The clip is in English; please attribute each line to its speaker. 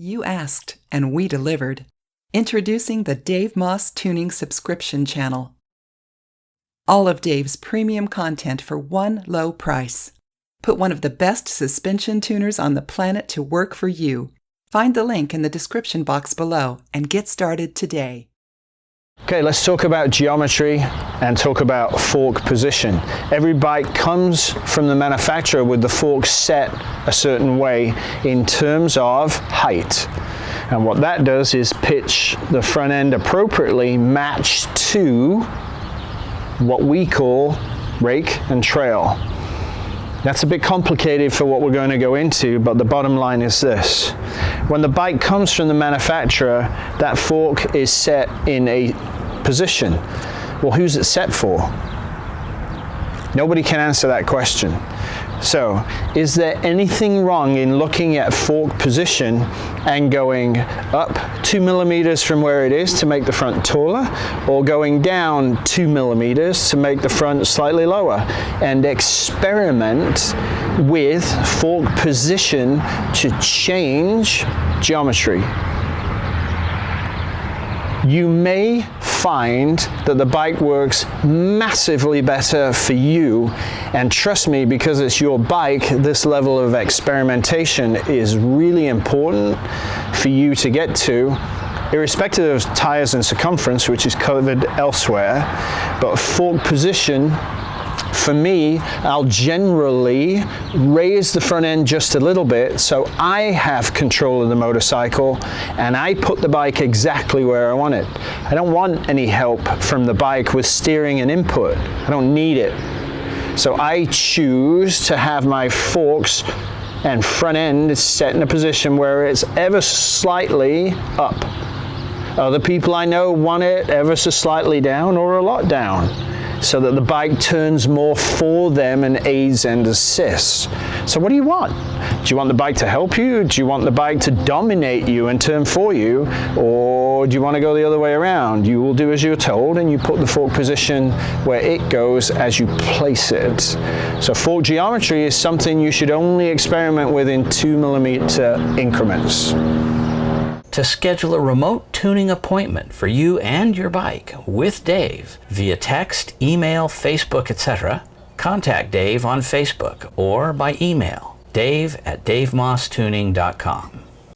Speaker 1: You asked, and we delivered. Introducing the Dave Moss Tuning Subscription Channel. All of Dave's premium content for one low price. Put one of the best suspension tuners on the planet to work for you. Find the link in the description box below and get started today.
Speaker 2: Okay, let's talk about geometry and talk about fork position. Every bike comes from the manufacturer with the fork set a certain way in terms of height. And what that does is pitch the front end appropriately matched to what we call rake and trail. That's a bit complicated for what we're going to go into, but the bottom line is this. When the bike comes from the manufacturer, that fork is set in a position. Well, who's it set for? Nobody can answer that question. So, is there anything wrong in looking at fork position and going up 2 millimeters from where it is to make the front taller, or going down 2 millimeters to make the front slightly lower? And experiment with fork position to change geometry. You may find that the bike works massively better for you, and trust me, because it's your bike, this level of experimentation is really important for you to get to, irrespective of tires and circumference, which is covered elsewhere. But fork position, for me, I'll generally raise the front end just a little bit so I have control of the motorcycle and I put the bike exactly where I want it. I don't want any help from the bike with steering and input. I don't need it. So I choose to have my forks and front end set in a position where it's ever slightly up. Other people I know want it ever so slightly down or a lot down, so that the bike turns more for them and aids and assists. So what do you want? Do you want the bike to help you? Do you want the bike to dominate you and turn for you? Or do you want to go the other way around? You will do as you're told and you put the fork position where it goes as you place it. So fork geometry is something you should only experiment with in 2 millimeter increments.
Speaker 3: To schedule a remote tuning appointment for you and your bike with Dave via text, email, Facebook, etc., contact Dave on Facebook or by email, dave@davemosstuning.com.